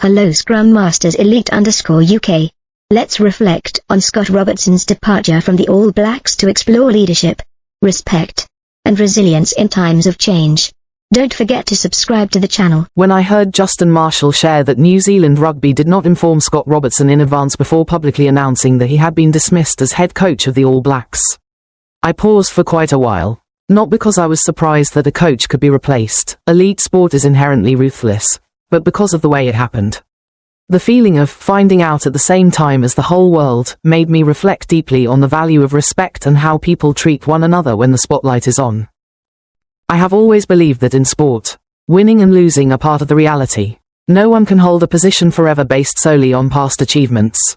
Hello Scrum Masters Elite_UK. Let's reflect on Scott Robertson's departure from the All Blacks to explore leadership, respect, and resilience in times of change. Don't forget to subscribe to the channel. When I heard Justin Marshall share that New Zealand Rugby did not inform Scott Robertson in advance before publicly announcing that he had been dismissed as head coach of the All Blacks, I paused for quite a while. Not because I was surprised that a coach could be replaced. Elite sport is inherently ruthless, but because of the way it happened. The feeling of finding out at the same time as the whole world made me reflect deeply on the value of respect and how people treat one another when the spotlight is on. I have always believed that in sport, winning and losing are part of the reality. No one can hold a position forever based solely on past achievements.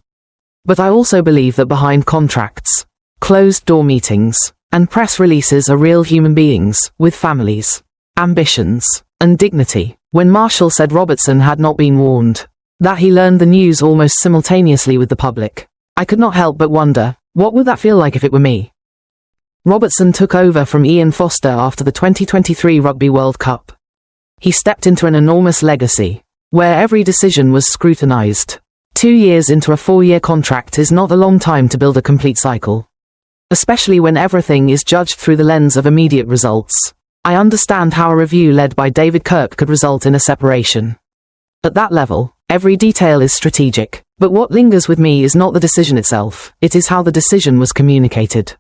But I also believe that behind contracts, closed-door meetings, and press releases are real human beings, with families, ambitions, and dignity. When Marshall said Robertson had not been warned, that he learned the news almost simultaneously with the public, I could not help but wonder, what would that feel like if it were me? Robertson took over from Ian Foster after the 2023 Rugby World Cup. He stepped into an enormous legacy, where every decision was scrutinized. 2 years into a 4-year contract is not a long time to build a complete cycle. Especially when everything is judged through the lens of immediate results. I understand how a review led by David Kirk could result in a separation. At that level, every detail is strategic, but what lingers with me is not the decision itself, it is how the decision was communicated.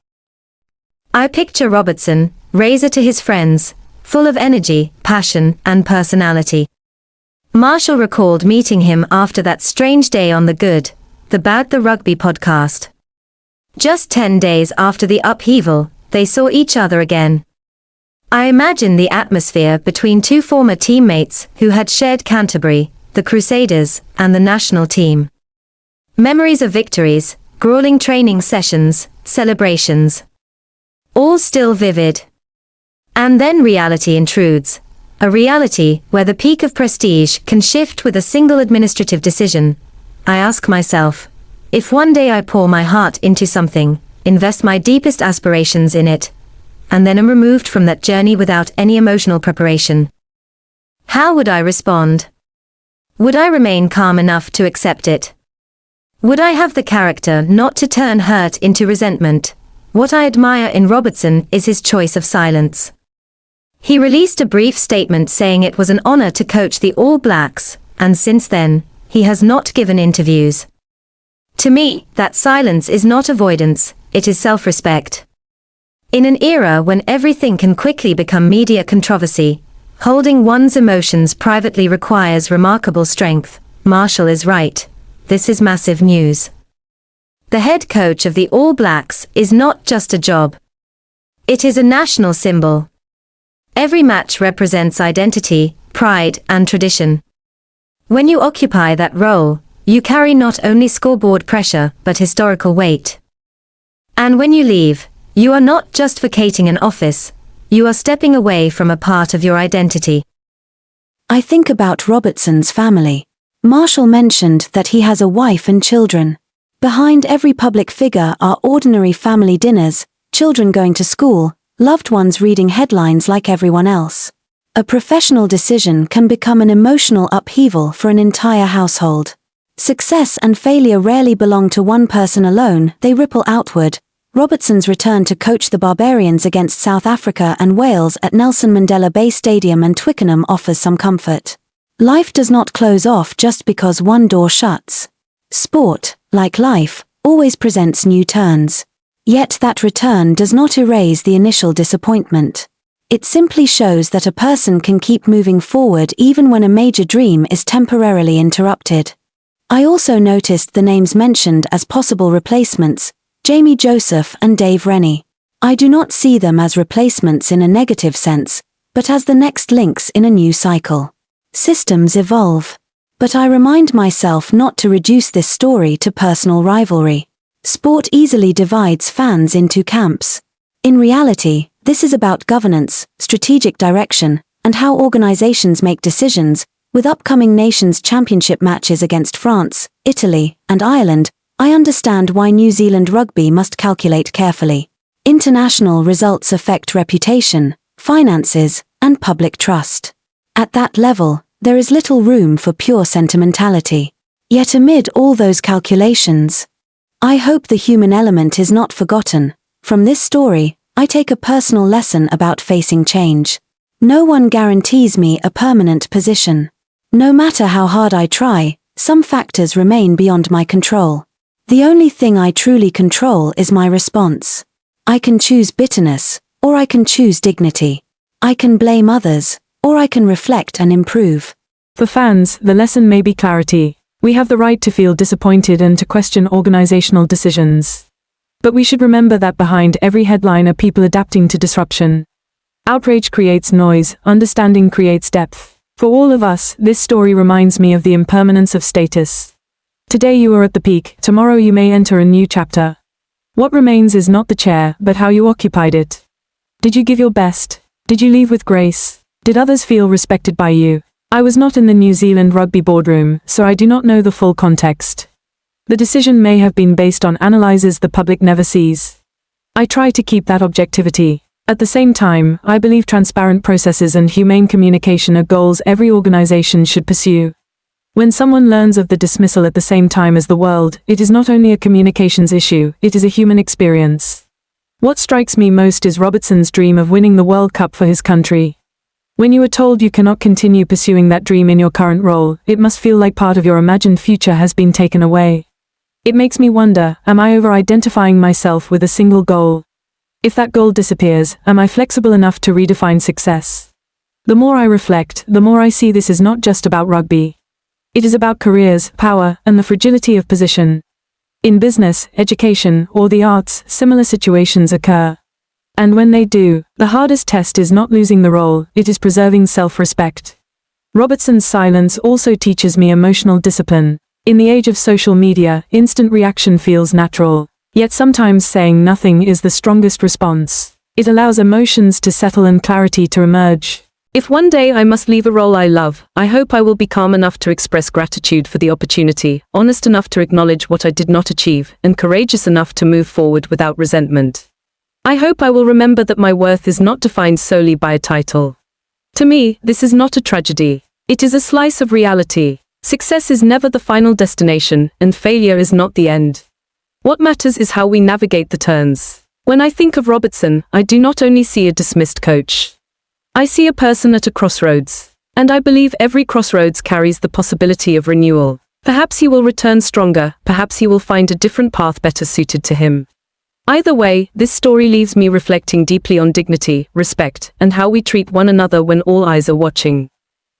I picture Robertson, razor to his friends, full of energy, passion, and personality. Marshall recalled meeting him after that strange day on the Bad the Rugby podcast. Just 10 days after the upheaval, they saw each other again. I imagine the atmosphere between two former teammates who had shared Canterbury, the Crusaders, and the national team. Memories of victories, grueling training sessions, celebrations. All still vivid. And then reality intrudes. A reality where the peak of prestige can shift with a single administrative decision. I ask myself, if one day I pour my heart into something, invest my deepest aspirations in it, and then am removed from that journey without any emotional preparation, how would I respond? Would I remain calm enough to accept it? Would I have the character not to turn hurt into resentment? What I admire in Robertson is his choice of silence. He released a brief statement saying it was an honor to coach the All Blacks, and since then, he has not given interviews. To me, that silence is not avoidance, it is self-respect. In an era when everything can quickly become media controversy, holding one's emotions privately requires remarkable strength. Marshall is right. This is massive news. The head coach of the All Blacks is not just a job. It is a national symbol. Every match represents identity, pride, and tradition. When you occupy that role, you carry not only scoreboard pressure, but historical weight. And when you leave, you are not just vacating an office, you are stepping away from a part of your identity. I think about Robertson's family. Marshall mentioned that he has a wife and children. Behind every public figure are ordinary family dinners, children going to school, loved ones reading headlines like everyone else. A professional decision can become an emotional upheaval for an entire household. Success and failure rarely belong to one person alone, they ripple outward. Robertson's return to coach the Barbarians against South Africa and Wales at Nelson Mandela Bay Stadium and Twickenham offers some comfort. Life does not close off just because one door shuts. Sport, like life, always presents new turns. Yet that return does not erase the initial disappointment. It simply shows that a person can keep moving forward even when a major dream is temporarily interrupted. I also noticed the names mentioned as possible replacements, Jamie Joseph and Dave Rennie. I do not see them as replacements in a negative sense, but as the next links in a new cycle. Systems evolve. But I remind myself not to reduce this story to personal rivalry. Sport easily divides fans into camps. In reality, this is about governance, strategic direction, and how organizations make decisions. With upcoming Nations Championship matches against France, Italy, and Ireland, I understand why New Zealand Rugby must calculate carefully. International results affect reputation, finances, and public trust. At that level, There is little room for pure sentimentality. Yet amid all those calculations, I hope the human element is not forgotten. From this story, I take a personal lesson about facing change. No one guarantees me a permanent position. No matter how hard I try, some factors remain beyond my control. The only thing I truly control is my response. I can choose bitterness, or I can choose dignity. I can blame others, or I can reflect and improve. For fans, the lesson may be clarity. We have the right to feel disappointed and to question organizational decisions. But we should remember that behind every headline are people adapting to disruption. Outrage creates noise, understanding creates depth. For all of us, this story reminds me of the impermanence of status. Today you are at the peak, tomorrow you may enter a new chapter. What remains is not the chair, but how you occupied it. Did you give your best? Did you leave with grace? Did others feel respected by you? I was not in the New Zealand rugby boardroom, so I do not know the full context. The decision may have been based on analyses the public never sees. I try to keep that objectivity. At the same time, I believe transparent processes and humane communication are goals every organization should pursue. When someone learns of the dismissal at the same time as the world, it is not only a communications issue, it is a human experience. What strikes me most is Robertson's dream of winning the World Cup for his country. When you are told you cannot continue pursuing that dream in your current role, it must feel like part of your imagined future has been taken away. It makes me wonder, am I over-identifying myself with a single goal? If that goal disappears, am I flexible enough to redefine success? The more I reflect, the more I see this is not just about rugby. It is about careers, power, and the fragility of position. In business, education, or the arts, similar situations occur. And when they do, the hardest test is not losing the role, it is preserving self-respect. Robertson's silence also teaches me emotional discipline. In the age of social media, instant reaction feels natural. Yet sometimes saying nothing is the strongest response. It allows emotions to settle and clarity to emerge. If one day I must leave a role I love, I hope I will be calm enough to express gratitude for the opportunity, honest enough to acknowledge what I did not achieve, and courageous enough to move forward without resentment. I hope I will remember that my worth is not defined solely by a title. To me, this is not a tragedy. It is a slice of reality. Success is never the final destination, and failure is not the end. What matters is how we navigate the turns. When I think of Robertson, I do not only see a dismissed coach. I see a person at a crossroads. And I believe every crossroads carries the possibility of renewal. Perhaps he will return stronger, perhaps he will find a different path better suited to him. Either way, this story leaves me reflecting deeply on dignity, respect, and how we treat one another when all eyes are watching.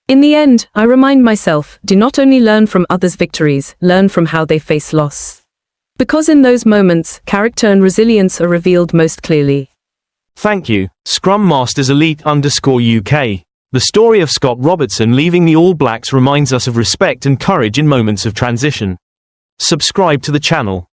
In the end, I remind myself, do not only learn from others' victories, learn from how they face loss. Because in those moments, character and resilience are revealed most clearly. Thank you, Scrum Masters Elite_UK. The story of Scott Robertson leaving the All Blacks reminds us of respect and courage in moments of transition. Subscribe to the channel.